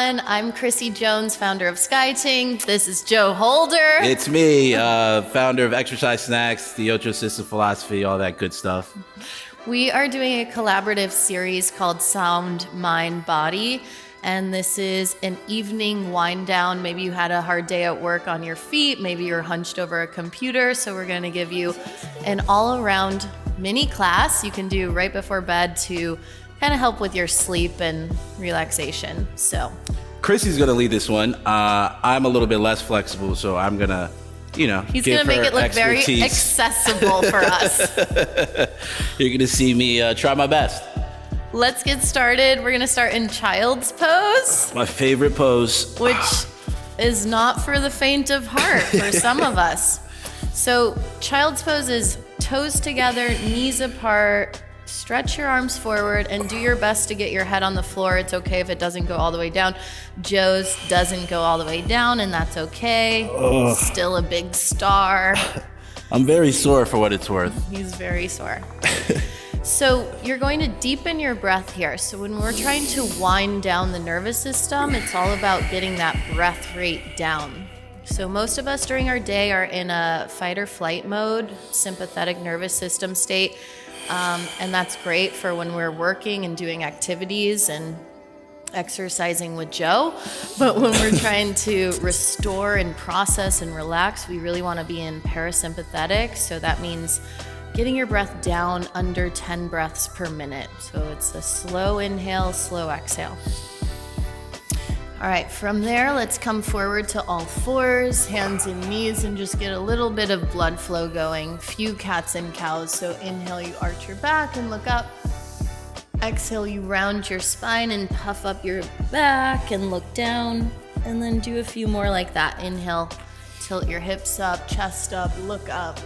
everyone. I'm Krissy Jones, founder of Ting. This is Joe Holder. It's me, founder of Exercise Snacks, the Ocho System Philosophy, all that good stuff. We are doing a collaborative series called Sound, Mind, Body. And this is an evening wind down. Maybe you had a hard day at work on your feet. Maybe you're hunched over a computer. So we're going to give you an all-around mini class you can do right before bed to kind of help with your sleep and relaxation. So Krissy's going to lead this one. I'm a little bit less flexible, so I'm going to, he's going to make it look expertise. Very accessible for us. You're going to see me try my best. Let's get started. We're going to start in child's pose. My favorite pose. Which is not for the faint of heart for some of us. So child's pose is toes together, knees apart, stretch your arms forward, and do your best to get your head on the floor. It's okay if it doesn't go all the way down. Joe's doesn't go all the way down, and that's okay. Ugh. Still a big star. I'm very sore for what it's worth. He's very sore. So you're going to deepen your breath here. So when we're trying to wind down the nervous system, it's all about getting that breath rate down. So most of us during our day are in a fight or flight mode, sympathetic nervous system state. And that's great for when we're working and doing activities and exercising with Joe. But when we're trying to restore and process and relax, we really want to be in parasympathetic. So that means getting your breath down under 10 breaths per minute. So it's a slow inhale, slow exhale. All right, from there, let's come forward to all fours, hands and knees, and just get a little bit of blood flow going. Few cats and cows. So inhale, you arch your back and look up. Exhale, you round your spine and puff up your back and look down. And then do a few more like that. Inhale, tilt your hips up, chest up, look up.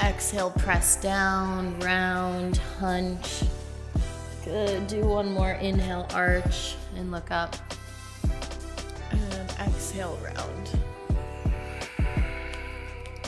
Exhale, press down, round, hunch. Good, do one more. Inhale, arch, and look up. And exhale, round.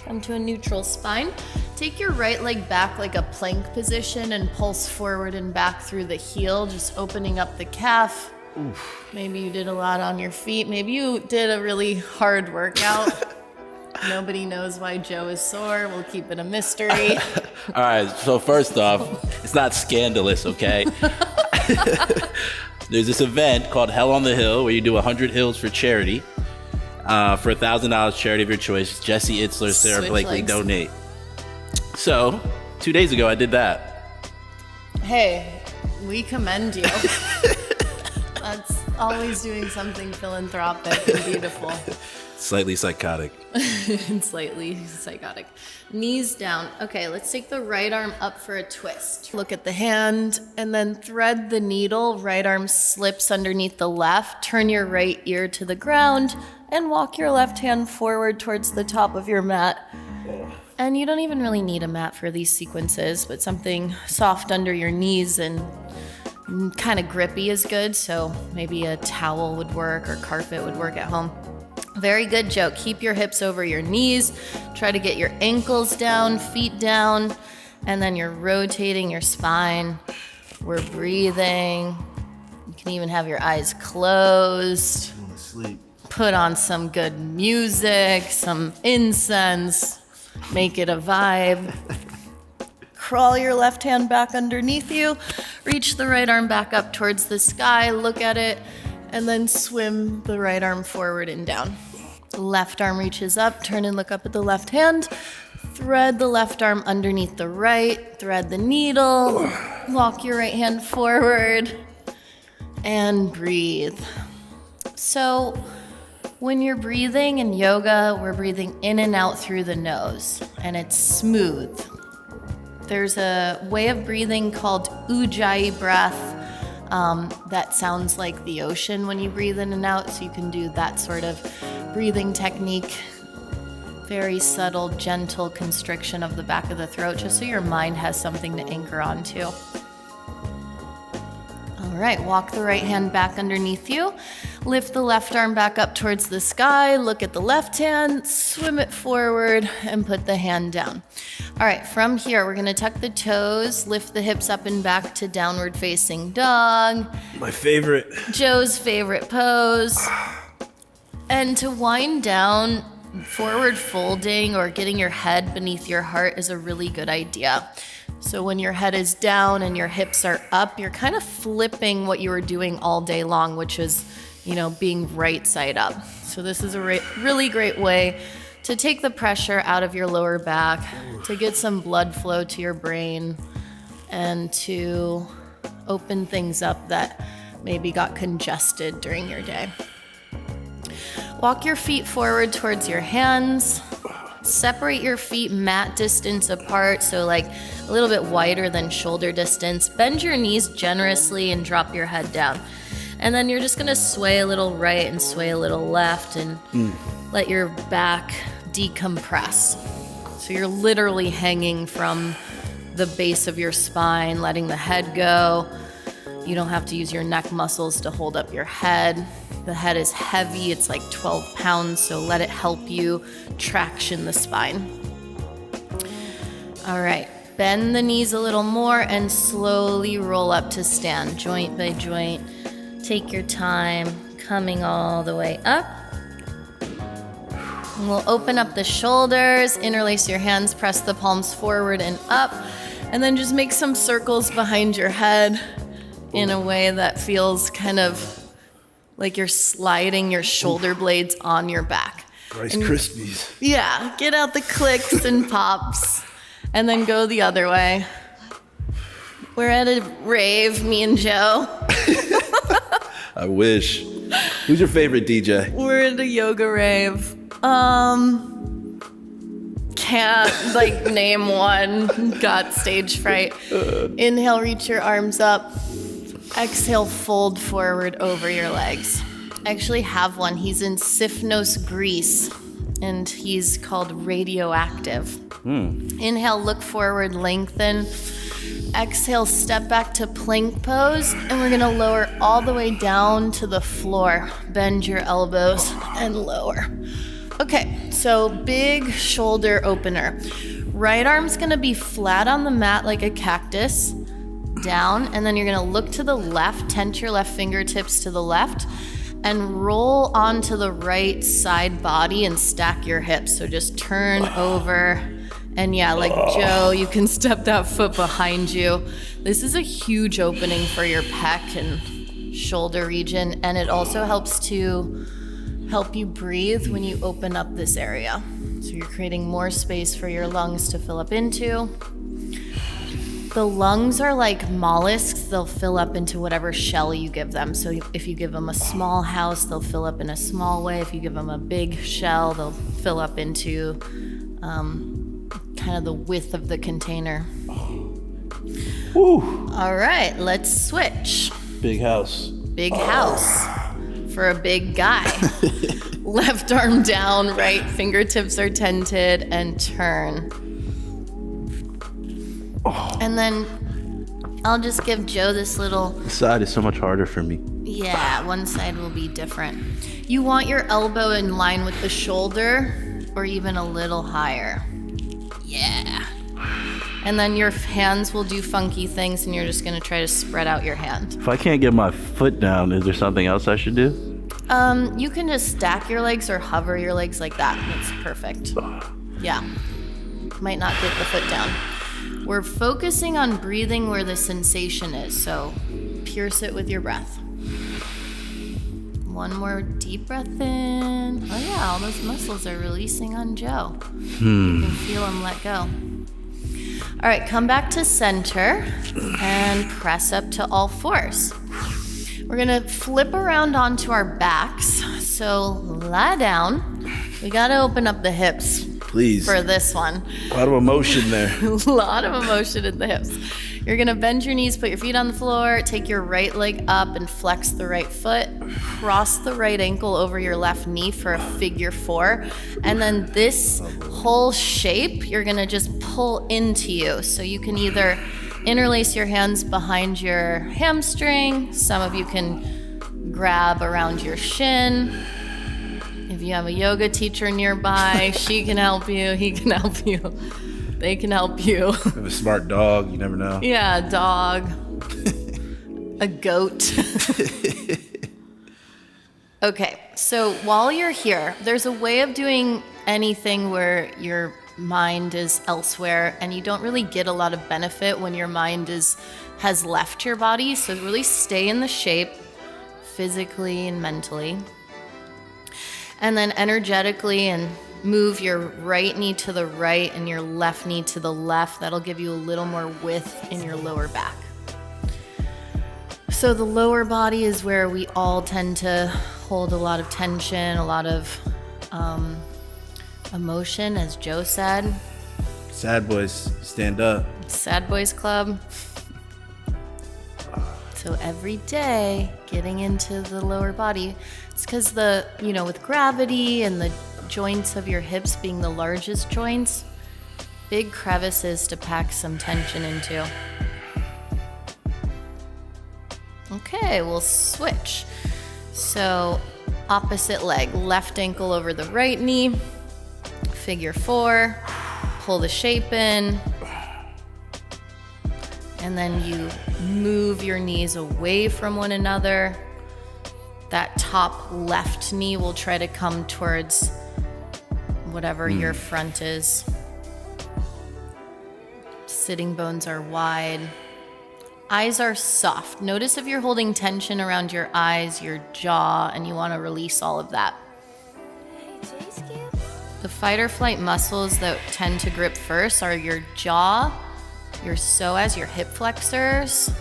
Come to a neutral spine. Take your right leg back like a plank position and pulse forward and back through the heel, just opening up the calf. Oof. Maybe you did a lot on your feet. Maybe you did a really hard workout. Nobody knows why Joe is sore. We'll keep it a mystery. All right, so first off, it's not scandalous, okay? There's this event called Hell on the Hill where you do 100 hills for charity. For $1,000 charity of your choice. Jesse Itzler, Sarah Switch Blakely legs. donate. So 2 days ago, I did that. Hey, we commend you. That's always doing something philanthropic and beautiful. Slightly psychotic. Slightly psychotic. Knees down. Okay, let's take the right arm up for a twist. Look at the hand and then thread the needle. Right arm slips underneath the left. Turn your right ear to the ground and walk your left hand forward towards the top of your mat. And you don't even really need a mat for these sequences, but something soft under your knees and kind of grippy is good. So maybe a towel would work or carpet would work at home. Very good, Joe. Keep your hips over your knees. Try to get your ankles down, feet down, and then you're rotating your spine. We're breathing. You can even have your eyes closed. I'm gonna sleep. Put on some good music, some incense. Make it a vibe. Crawl your left hand back underneath you. Reach the right arm back up towards the sky. Look at it. And then swim the right arm forward and down. Left arm reaches up, turn and look up at the left hand. Thread the left arm underneath the right, thread the needle, walk your right hand forward, and breathe. So when you're breathing in yoga, we're breathing in and out through the nose, and it's smooth. There's a way of breathing called Ujjayi breath. That sounds like the ocean when you breathe in and out, so you can do that sort of breathing technique. Very subtle, gentle constriction of the back of the throat, just so your mind has something to anchor onto. All right, walk the right hand back underneath you. Lift the left arm back up towards the sky, look at the left hand, swim it forward, and put the hand down. All right, from here, we're gonna tuck the toes, lift the hips up and back to downward facing dog. My favorite. Joe's favorite pose. And to wind down, forward folding or getting your head beneath your heart is a really good idea. So when your head is down and your hips are up, you're kind of flipping what you were doing all day long, which is, being right side up. So this is a really great way to take the pressure out of your lower back, to get some blood flow to your brain, and to open things up that maybe got congested during your day. Walk your feet forward towards your hands. Separate your feet mat distance apart, so like a little bit wider than shoulder distance. Bend your knees generously and drop your head down. And then you're just gonna sway a little right and sway a little left and let your back decompress. So you're literally hanging from the base of your spine, letting the head go. You don't have to use your neck muscles to hold up your head. The head is heavy, it's like 12 pounds, so let it help you traction the spine. All right, bend the knees a little more and slowly roll up to stand, joint by joint. Take your time, coming all the way up. And we'll open up the shoulders, interlace your hands, press the palms forward and up, and then just make some circles behind your head in a way that feels kind of like you're sliding your shoulder blades on your back. Rice Krispies. Yeah, get out the clicks and pops, and then go the other way. We're at a rave, me and Joe. I wish. Who's your favorite DJ? We're at a yoga rave. Can't name one. Got stage fright. Inhale, reach your arms up. Exhale, fold forward over your legs. I actually have one. He's in Sifnos, Greece, and he's called Radioactive. Inhale, look forward, lengthen. Exhale, step back to plank pose, and we're gonna lower all the way down to the floor. Bend your elbows and lower. Okay, so big shoulder opener. Right arm's gonna be flat on the mat like a cactus, down, and then you're gonna look to the left, tent your left fingertips to the left, and roll onto the right side body and stack your hips. So just turn over. And yeah, like Joe, you can step that foot behind you. This is a huge opening for your pec and shoulder region, and it also helps to help you breathe when you open up this area. So you're creating more space for your lungs to fill up into. The lungs are like mollusks. They'll fill up into whatever shell you give them. So if you give them a small house, they'll fill up in a small way. If you give them a big shell, they'll fill up into kind of the width of the container. Woo. All right, let's switch. Big house. Big house for a big guy. Left arm down, right fingertips are tented, and turn. And then I'll just give Joe this little... The side is so much harder for me. Yeah, one side will be different. You want your elbow in line with the shoulder or even a little higher. Yeah. And then your hands will do funky things, and you're just gonna try to spread out your hand. If I can't get my foot down, is there something else I should do? You can just stack your legs or hover your legs like that. That's perfect. Yeah. Might not get the foot down. We're focusing on breathing where the sensation is, so pierce it with your breath. One more deep breath in. Oh yeah, all those muscles are releasing on Joe. You can feel them let go. All right, come back to center and press up to all fours. We're gonna flip around onto our backs. So lie down. We gotta open up the hips. Please. For this one. A lot of emotion there. A lot of emotion in the hips. You're gonna bend your knees, put your feet on the floor, take your right leg up and flex the right foot, cross the right ankle over your left knee for a figure four. And then this whole shape, you're gonna just pull into you. So you can either interlace your hands behind your hamstring. Some of you can grab around your shin. If you have a yoga teacher nearby, she can help you, he can help you, they can help you. You have a smart dog, you never know. Yeah, a dog, a goat. Okay, so while you're here, there's a way of doing anything where your mind is elsewhere and you don't really get a lot of benefit when your mind has left your body. So really stay in the shape physically and mentally. And then energetically and move your right knee to the right and your left knee to the left. That'll give you a little more width in your lower back. So the lower body is where we all tend to hold a lot of tension, a lot of emotion, as Joe said. Sad boys, stand up. Sad Boys Club. So every day, getting into the lower body, it's because with gravity and the joints of your hips being the largest joints, big crevices to pack some tension into. Okay, we'll switch. So opposite leg, left ankle over the right knee, figure 4, pull the shape in, and then you move your knees away from one another. That top left knee will try to come towards whatever your front is. Sitting bones are wide. Eyes are soft. Notice if you're holding tension around your eyes, your jaw, and you want to release all of that. The fight or flight muscles that tend to grip first are your jaw, your psoas, your hip flexors,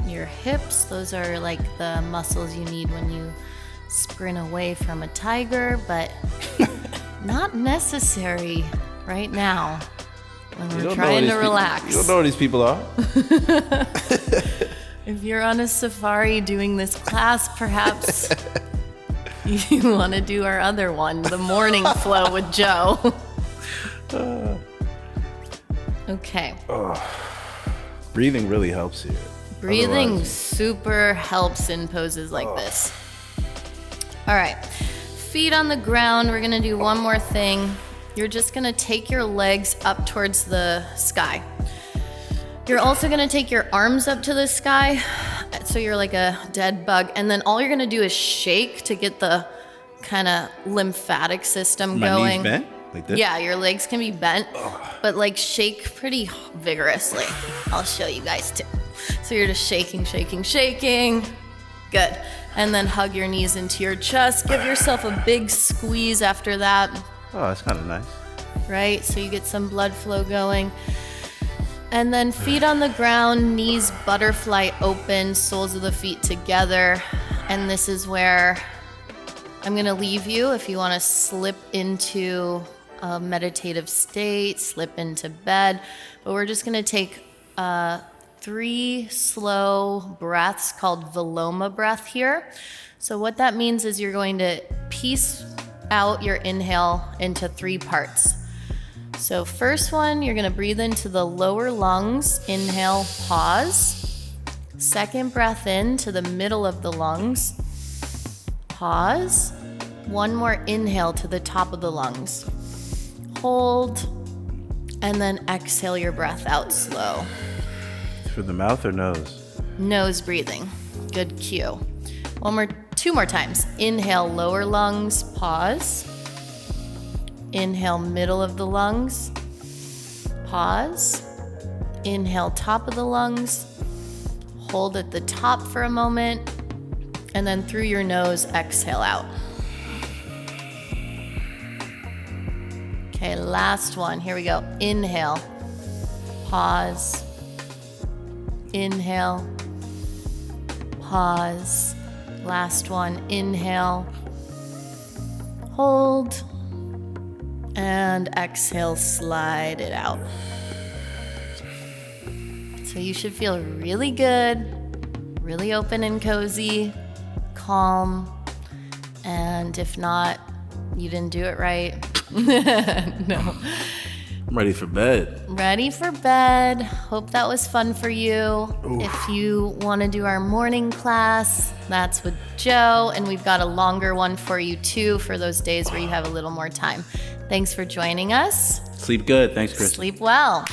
your hips. Those are like the muscles you need when you sprint away from a tiger, but not necessary right now when we're trying to relax. You don't know who these people are. If you're on a safari doing this class, perhaps you want to do our other one, the morning flow with Joe. Okay. Breathing really helps here. Breathing super helps in poses like this. All right. Feet on the ground. We're going to do one more thing. You're just going to take your legs up towards the sky. You're also going to take your arms up to the sky, so you're like a dead bug. And then all you're going to do is shake to get the kind of lymphatic system going. My knees bent? Like this? Yeah, your legs can be bent, but like shake pretty vigorously. I'll show you guys too. So you're just shaking, shaking, shaking. Good. And then hug your knees into your chest. Give yourself a big squeeze after that. Oh, that's kind of nice. Right? So you get some blood flow going. And then feet on the ground, knees butterfly open, soles of the feet together. And this is where I'm going to leave you if you want to slip into a meditative state, slip into bed. But we're just going to take 3 slow breaths called Viloma breath here. So what that means is you're going to piece out your inhale into 3 parts. So first one, you're going to breathe into the lower lungs. Inhale, pause. Second breath in to the middle of the lungs. Pause. One more inhale to the top of the lungs. Hold. And then exhale your breath out slow. Through the mouth or nose? Nose breathing. Good cue. 2 more times. Inhale, lower lungs, pause. Inhale, middle of the lungs, pause. Inhale, top of the lungs. Hold at the top for a moment. And then through your nose, exhale out. Okay, last one. Here we go. Inhale, pause. Inhale, pause. Last one, inhale, hold, and exhale, slide it out. So you should feel really good, really open and cozy, calm, and if not, you didn't do it right. I'm ready for bed. Ready for bed. Hope that was fun for you. If you want to do our morning class, that's with Joe. And we've got a longer one for you too for those days where you have a little more time. Thanks for joining us. Sleep good. Thanks, Chris. Sleep well.